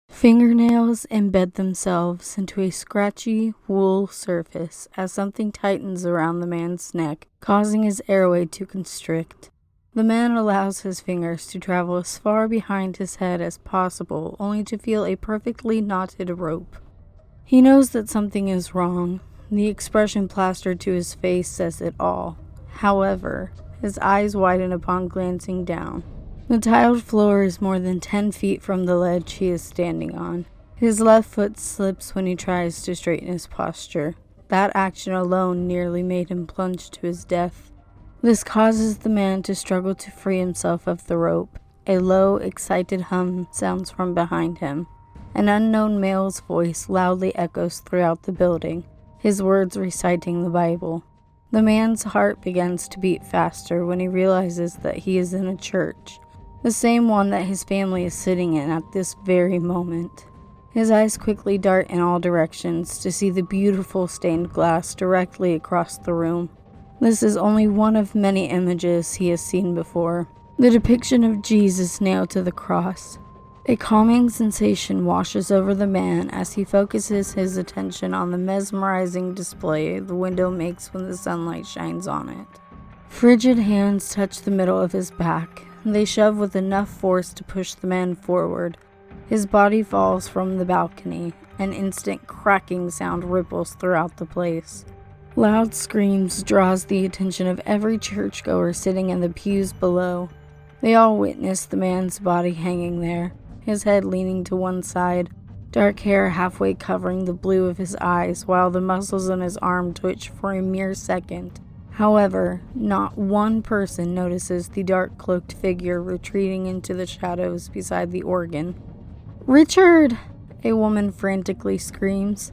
Fingernails embed themselves into a scratchy wool surface as something tightens around the man's neck, causing his airway to constrict. The man allows his fingers to travel as far behind his head as possible, only to feel a perfectly knotted rope. He knows that something is wrong. The expression plastered to his face says it all. However, his eyes widen upon glancing down. The tiled floor is more than 10 feet from the ledge he is standing on. His left foot slips when he tries to straighten his posture. That action alone nearly made him plunge to his death. This causes the man to struggle to free himself of the rope. A low, excited hum sounds from behind him. An unknown male's voice loudly echoes throughout the building, his words reciting the Bible. The man's heart begins to beat faster when he realizes that he is in a church, the same one that his family is sitting in at this very moment. His eyes quickly dart in all directions to see the beautiful stained glass directly across the room. This is only one of many images he has seen before. The depiction of Jesus nailed to the cross. A calming sensation washes over the man as he focuses his attention on the mesmerizing display the window makes when the sunlight shines on it. Frigid hands touch the middle of his back. They shove with enough force to push the man forward. His body falls from the balcony. An instant cracking sound ripples throughout the place. Loud screams draws the attention of every churchgoer sitting in the pews below. They all witness the man's body hanging there, his head leaning to one side, dark hair halfway covering the blue of his eyes while the muscles in his arm twitch for a mere second. However, not one person notices the dark-cloaked figure retreating into the shadows beside the organ. "Richard!" a woman frantically screams.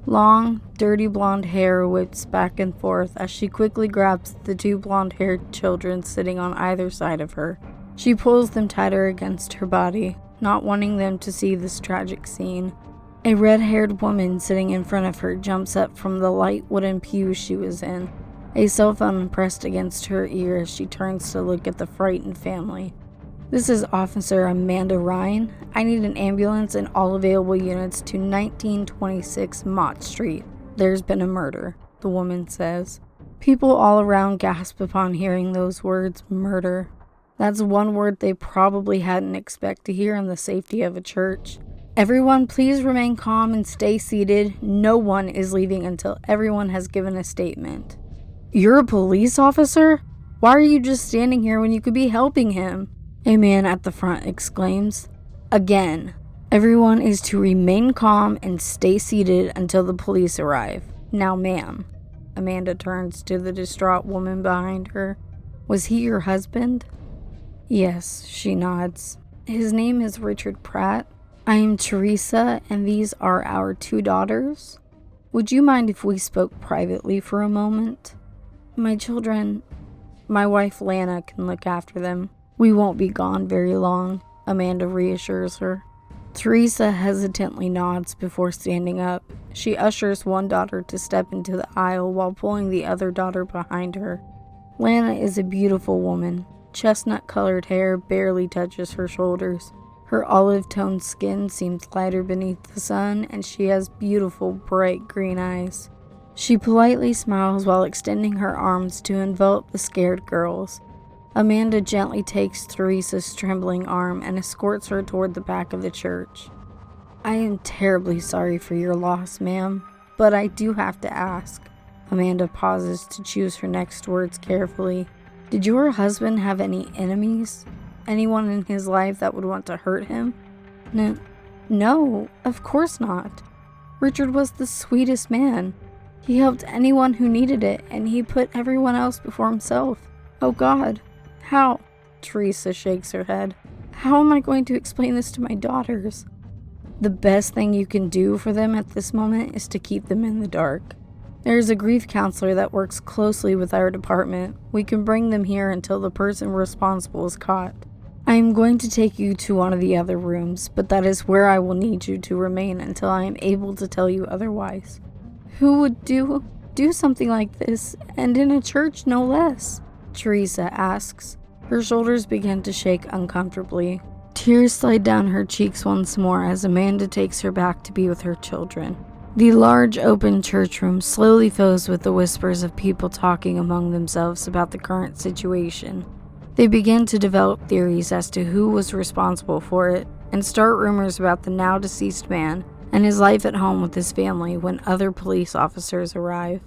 Long, dirty blonde hair whips back and forth as she quickly grabs the two blonde-haired children sitting on either side of her. She pulls them tighter against her body, not wanting them to see this tragic scene. A red-haired woman sitting in front of her jumps up from the light wooden pew she was in, a cell phone pressed against her ear as she turns to look at the frightened family. "This is Officer Amanda Ryan. I need an ambulance and all available units to 1926 Mott Street. There's been a murder," the woman says. People all around gasp upon hearing those words, murder. That's one word they probably hadn't expected to hear in the safety of a church. "Everyone, please remain calm and stay seated. No one is leaving until everyone has given a statement." "You're a police officer? Why are you just standing here when you could be helping him?" a man at the front exclaims. "Again, everyone is to remain calm and stay seated until the police arrive. Now, ma'am." Amanda turns to the distraught woman behind her. "Was he your husband?" "Yes," she nods. "His name is Richard Pratt. I am Teresa, and these are our 2 daughters. Would you mind if we spoke privately for a moment? My children, my wife Lana can look after them. We won't be gone very long," Amanda reassures her. Teresa hesitantly nods before standing up. She ushers one daughter to step into the aisle while pulling the other daughter behind her. Lana is a beautiful woman. Chestnut-colored hair barely touches her shoulders. Her olive-toned skin seems lighter beneath the sun, and she has beautiful, bright green eyes. She politely smiles while extending her arms to envelop the scared girls. Amanda gently takes Teresa's trembling arm and escorts her toward the back of the church. "I am terribly sorry for your loss, ma'am, but I do have to ask." Amanda pauses to choose her next words carefully. "Did your husband have any enemies? Anyone in his life that would want to hurt him?" No, of course not. Richard was the sweetest man. He helped anyone who needed it, and he put everyone else before himself. Oh God, how?" Teresa shakes her head. "How am I going to explain this to my daughters?" "The best thing you can do for them at this moment is to keep them in the dark. There is a grief counselor that works closely with our department. We can bring them here until the person responsible is caught. I am going to take you to one of the other rooms, but that is where I will need you to remain until I am able to tell you otherwise." "Who would do something like this, and in a church no less?" Teresa asks. Her shoulders begin to shake uncomfortably. Tears slide down her cheeks once more as Amanda takes her back to be with her children. The large open church room slowly fills with the whispers of people talking among themselves about the current situation. They begin to develop theories as to who was responsible for it, and start rumors about the now deceased man and his life at home with his family when other police officers arrive.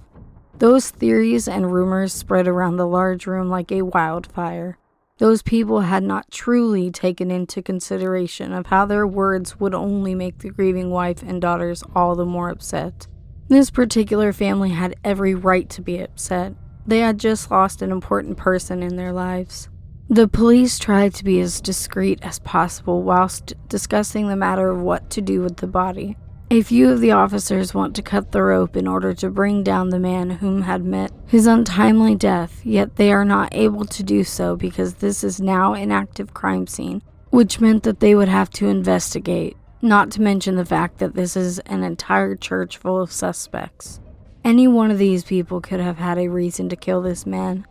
Those theories and rumors spread around the large room like a wildfire. Those people had not truly taken into consideration of how their words would only make the grieving wife and daughters all the more upset. This particular family had every right to be upset. They had just lost an important person in their lives. The police tried to be as discreet as possible whilst discussing the matter of what to do with the body. A few of the officers want to cut the rope in order to bring down the man whom had met his untimely death, yet they are not able to do so because this is now an active crime scene, which meant that they would have to investigate, not to mention the fact that this is an entire church full of suspects. Any one of these people could have had a reason to kill this man.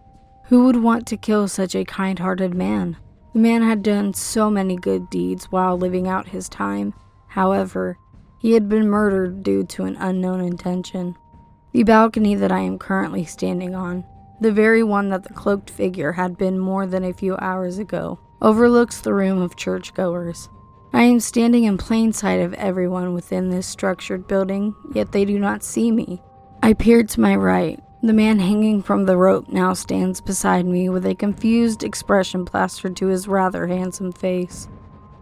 Who would want to kill such a kind-hearted man? The man had done so many good deeds while living out his time. However, he had been murdered due to an unknown intention. The balcony that I am currently standing on, the very one that the cloaked figure had been more than a few hours ago, overlooks the room of churchgoers. I am standing in plain sight of everyone within this structured building, yet they do not see me. I peered to my right. The man hanging from the rope now stands beside me with a confused expression plastered to his rather handsome face.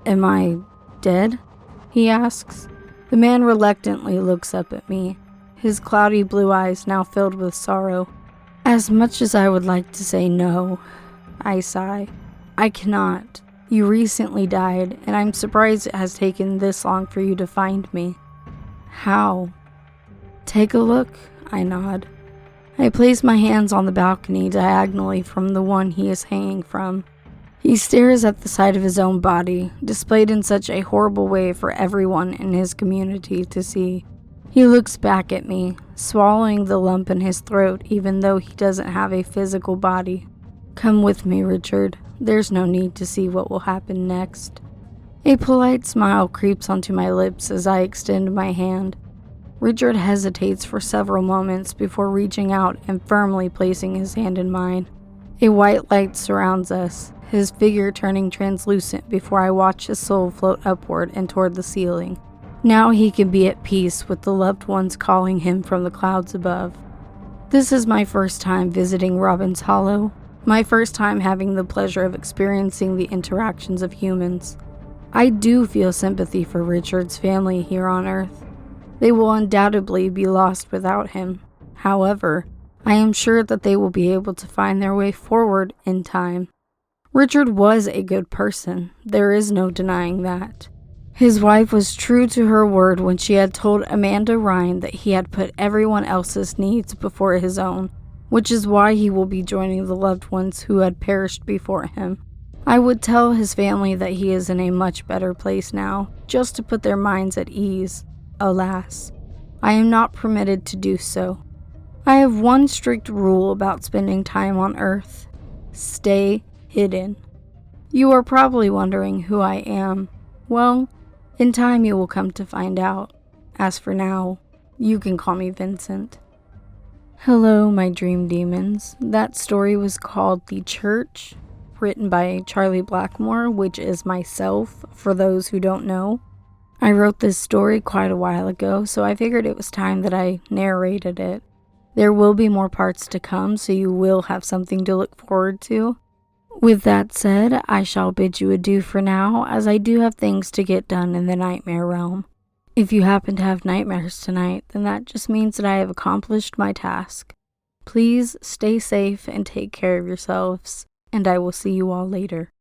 "Am I dead?" he asks. The man reluctantly looks up at me, his cloudy blue eyes now filled with sorrow. "As much as I would like to say no," I sigh, "I cannot. You recently died, and I'm surprised it has taken this long for you to find me." "How?" "Take a look," I nod. I place my hands on the balcony diagonally from the one he is hanging from. He stares at the sight of his own body, displayed in such a horrible way for everyone in his community to see. He looks back at me, swallowing the lump in his throat even though he doesn't have a physical body. "Come with me, Richard. There's no need to see what will happen next." A polite smile creeps onto my lips as I extend my hand. Richard hesitates for several moments before reaching out and firmly placing his hand in mine. A white light surrounds us, his figure turning translucent before I watch his soul float upward and toward the ceiling. Now he can be at peace with the loved ones calling him from the clouds above. This is my first time visiting Robin's Hollow, my first time having the pleasure of experiencing the interactions of humans. I do feel sympathy for Richard's family here on Earth. They will undoubtedly be lost without him. However, I am sure that they will be able to find their way forward in time. Richard was a good person. There is no denying that. His wife was true to her word when she had told Amanda Ryan that he had put everyone else's needs before his own, which is why he will be joining the loved ones who had perished before him. I would tell his family that he is in a much better place now, just to put their minds at ease. Alas, I am not permitted to do so. I have one strict rule about spending time on Earth. Stay hidden. You are probably wondering who I am. Well, in time you will come to find out. As for now, you can call me Vincent. Hello, my dream demons. That story was called The Church, written by Charlie Blackmoore, which is myself, for those who don't know. I wrote this story quite a while ago, so I figured it was time that I narrated it. There will be more parts to come, so you will have something to look forward to. With that said, I shall bid you adieu for now, as I do have things to get done in the nightmare realm. If you happen to have nightmares tonight, then that just means that I have accomplished my task. Please stay safe and take care of yourselves, and I will see you all later.